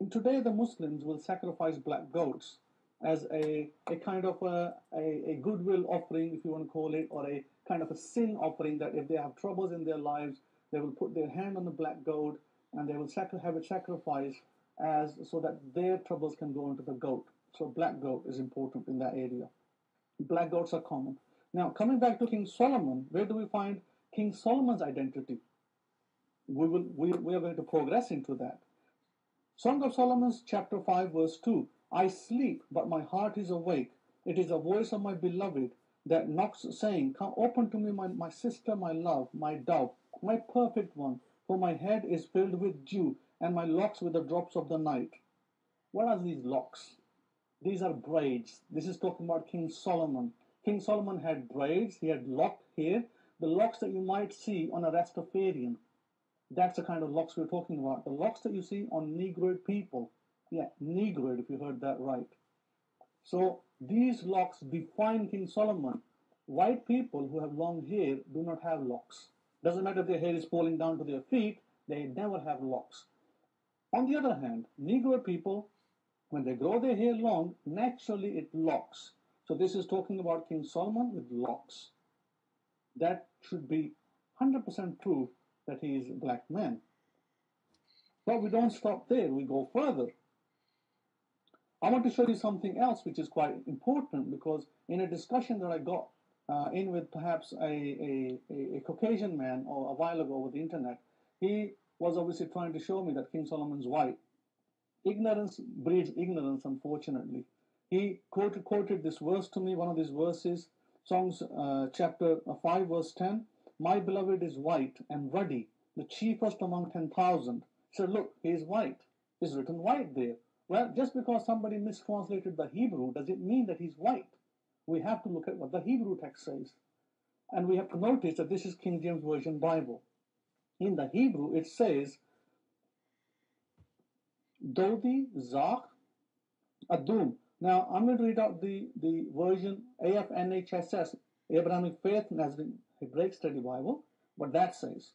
Today, the Muslims will sacrifice black goats as a kind of a goodwill offering, if you want to call it, or a kind of a sin offering, that if they have troubles in their lives, they will put their hand on the black goat and they will have it sacrificed as so that their troubles can go into the goat. So black goat is important in that area. Black goats are common. Now, coming back to King Solomon, where do we find King Solomon's identity? We are going to progress into that. Song of Solomon, chapter 5, verse 2. I sleep, but my heart is awake. It is the voice of my beloved that knocks, saying, Come open to me, my sister, my love, my dove, my perfect one, for my head is filled with dew, and my locks with the drops of the night. What are these locks? These are braids. This is talking about King Solomon. King Solomon had braids, he had locked hair, the locks that you might see on a Rastafarian. That's the kind of locks we're talking about. The locks that you see on Negroid people. Yeah, Negroid, if you heard that right. So these locks define King Solomon. White people who have long hair do not have locks. Doesn't matter if their hair is falling down to their feet, they never have locks. On the other hand, Negro people, when they grow their hair long, naturally it locks. So this is talking about King Solomon with locks. That should be 100% proof that he is a black man. But we don't stop there, we go further. I want to show you something else which is quite important, because in a discussion that I got in with perhaps a Caucasian man or a while ago over the internet, he was obviously trying to show me that King Solomon's white. Ignorance breeds ignorance, unfortunately. He quoted this verse to me, one of these verses, Songs chapter 5, verse 10. My beloved is white and ruddy, the chiefest among 10,000. So look, he is white. It's written white there. Well, just because somebody mistranslated the Hebrew, does it mean that he's white? We have to look at what the Hebrew text says. And we have to notice that this is King James Version Bible. In the Hebrew, it says, Dodi Zach Adum. Now, I'm going to read out the version AFNHSS, Abrahamic Faith Nazarene Hebraic Study Bible, what that says.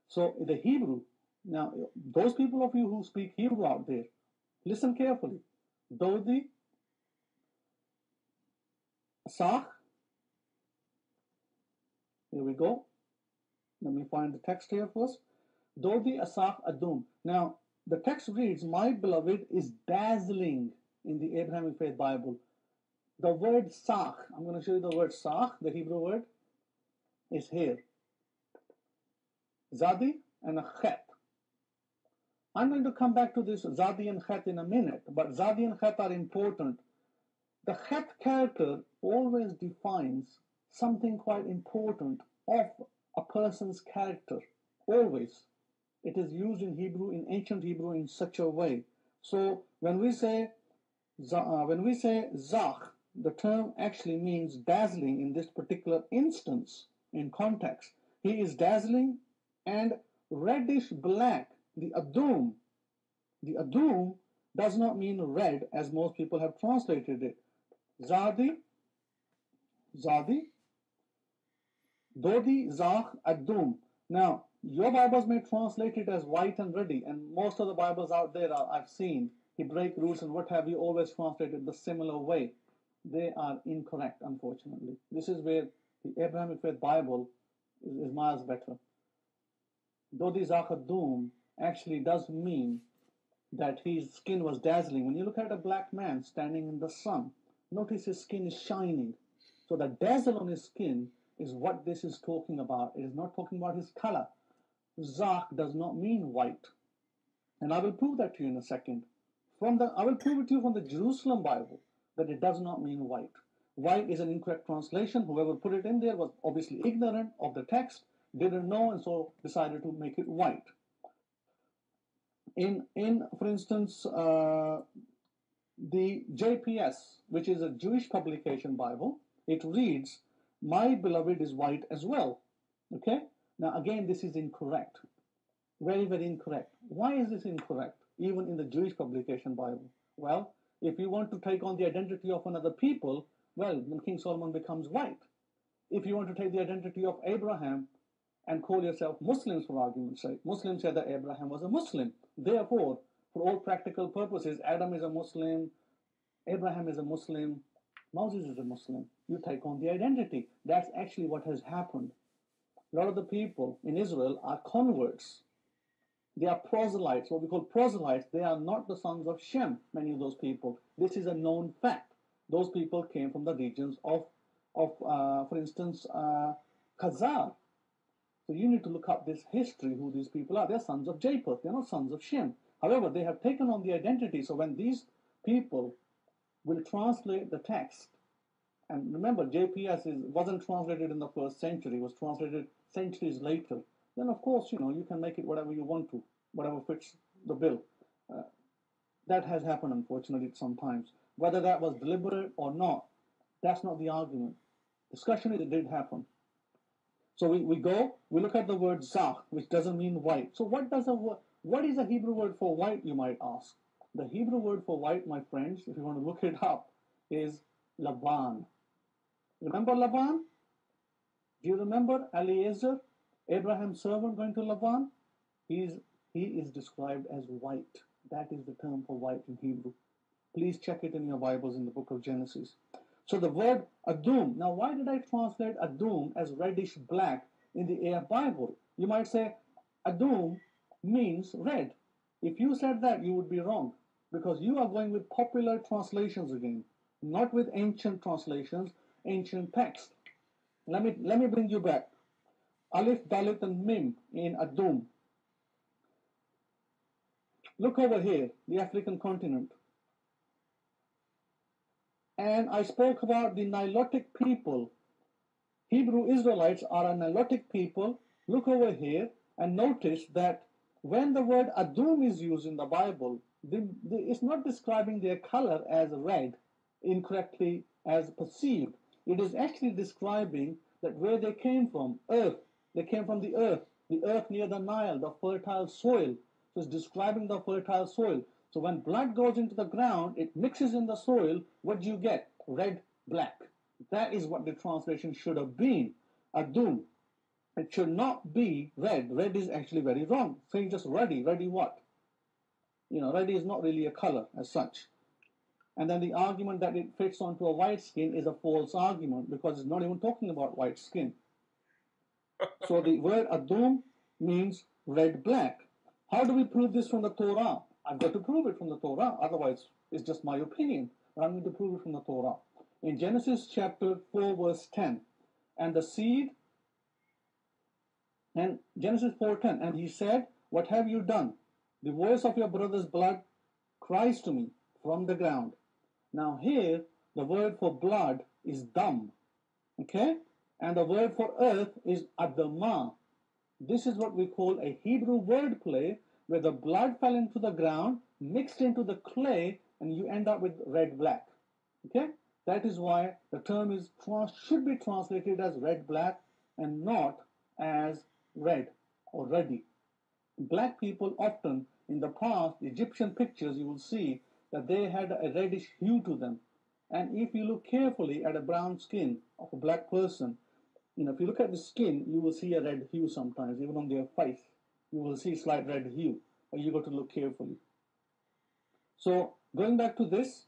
So, the Hebrew, now, those people of you who speak Hebrew out there, listen carefully. Dodi Sach. Here we go. Let me find the text here first. Dodi Asach Adum. Now, the text reads, My beloved is dazzling in the Abrahamic Faith Bible. The word Sach, I'm going to show you the word Sach, the Hebrew word, is here. Zadi and a Chet. I'm going to come back to this Zadi and Chet in a minute, but Zadi and Chet are important. The Chet character always defines something quite important of a person's character. Always. It is used in Hebrew, in ancient Hebrew, in such a way. So when we say Zach, the term actually means dazzling in this particular instance, in context. He is dazzling and reddish black. The adum does not mean red as most people have translated it. Zadi, Dodi, Zach, Adum. Now, your Bibles may translate it as white and ruddy, and most of the Bibles out there I've seen, Hebraic roots and what have you, always translated the similar way. They are incorrect, unfortunately. This is where the Abrahamic Faith Bible is miles better. Dodi, Zach, Adum actually does mean that his skin was dazzling. When you look at a black man standing in the sun, notice his skin is shining. So the dazzle on his skin is what this is talking about. It is not talking about his color. Zach does not mean white. And I will prove that to you in a second. I will prove it to you from the Jerusalem Bible that it does not mean white. White is an incorrect translation. Whoever put it in there was obviously ignorant of the text, didn't know, and so decided to make it white. For instance, the JPS, which is a Jewish publication Bible, it reads, My beloved is white as well. Okay? Now, again, this is incorrect. Very, very incorrect. Why is this incorrect, even in the Jewish publication Bible? Well, if you want to take on the identity of another people, well, then King Solomon becomes white. If you want to take the identity of Abraham and call yourself Muslims, for argument's sake, Muslims say that Abraham was a Muslim. Therefore, For all practical purposes, Adam is a Muslim, Abraham is a Muslim, Moses is a Muslim. You take on the identity. That's actually what has happened. A lot of the people in Israel are converts. They are proselytes, what we call proselytes. They are not the sons of Shem, many of those people. This is a known fact. Those people came from the regions of for instance, Khazar. So you need to look up this history, who these people are. They're sons of Japheth. They're not sons of Shem. However, they have taken on the identity. So when these people will translate the text, and remember, JPS wasn't translated in the first century. It was translated centuries later. Then, of course, you can make it whatever you want to, whatever fits the bill. That has happened, unfortunately, sometimes. Whether that was deliberate or not, that's not the argument. Discussion is it did happen. So we look at the word zach, which doesn't mean white. So what is a Hebrew word for white, you might ask? The Hebrew word for white, my friends, if you want to look it up, is Laban. Remember Laban? Do you remember Eliezer, Abraham's servant, going to Laban? He is described as white. That is the term for white in Hebrew. Please check it in your Bibles in the book of Genesis. So the word adum. Now, why did I translate adum as reddish black in the AF Bible? You might say adum means red. If you said that, you would be wrong, because you are going with popular translations again, not with ancient translations, ancient text. Let me bring you back. Alif, Dalit, and Mim in adum. Look over here, the African continent. And I spoke about the Nilotic people. Hebrew Israelites are a Nilotic people. Look over here and notice that when the word adum is used in the Bible, it's not describing their color as red, incorrectly as perceived. It is actually describing that where they came from, earth. They came from the earth near the Nile, the fertile soil. So it's describing the fertile soil. So when blood goes into the ground, it mixes in the soil. What do you get? Red, black. That is what the translation should have been. Adum. It should not be red. Red is actually very wrong. Saying just ruddy. Ruddy what? Ruddy is not really a color as such. And then the argument that it fits onto a white skin is a false argument, because it's not even talking about white skin. So the word adum means red, black. How do we prove this from the Torah? I've got to prove it from the Torah, otherwise it's just my opinion. But I'm going to prove it from the Torah. In Genesis chapter 4, verse 10, and the seed, and Genesis 4:10, and he said, "What have you done? The voice of your brother's blood cries to me from the ground." Now here, the word for blood is dam, okay? And the word for earth is adamah. This is what we call a Hebrew wordplay, where the blood fell into the ground, mixed into the clay, and you end up with red-black. Okay? That is why the term should be translated as red-black and not as red or ruddy. Black people often, in the past, the Egyptian pictures, you will see that they had a reddish hue to them. And if you look carefully at a brown skin of a black person, if you look at the skin, you will see a red hue sometimes, even on their face. You will see slight red hue, but you got to look carefully. So, going back to this,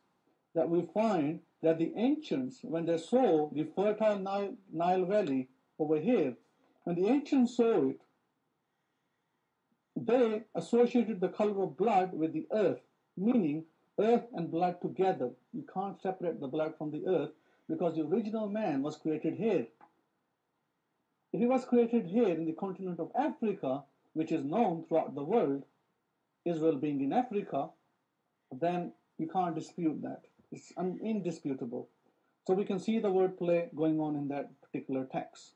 that we find that the ancients, when they saw the fertile Nile Valley over here, when the ancients saw it, they associated the color of blood with the earth, meaning earth and blood together. You can't separate the blood from the earth, because the original man was created here. If he was created here in the continent of Africa, which is known throughout the world, Israel being in Africa, then you can't dispute that. It's indisputable. So we can see the wordplay going on in that particular text.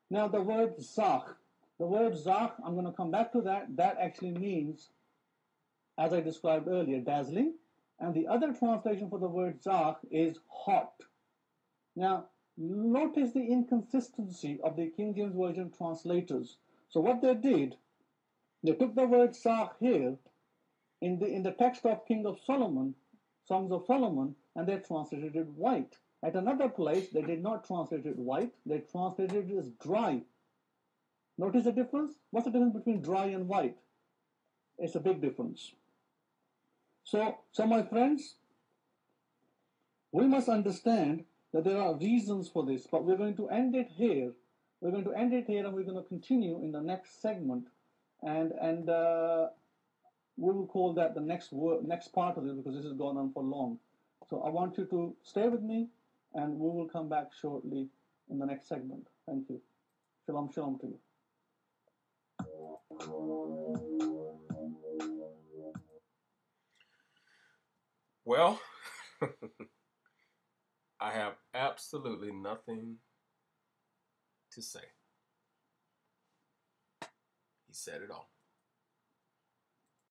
Now the word zach. The word zach, I'm going to come back to that. That actually means, as I described earlier, dazzling. And the other translation for the word zach is hot. Now, notice the inconsistency of the King James Version translators. So what they did, they took the word zach here in the text of King of Solomon, Songs of Solomon, and they translated it white. At another place, they did not translate it white, they translated it as dry. Notice the difference? What's the difference between dry and white? It's a big difference. So my friends, we must understand that there are reasons for this, but we're going to end it here. We're going to end it here, and we're going to continue in the next segment, and we will call that the next part of it, because this has gone on for long. So I want you to stay with me, and we will come back shortly in the next segment. Thank you. Shalom, shalom to you. Well, I have absolutely nothing to say. He said it all.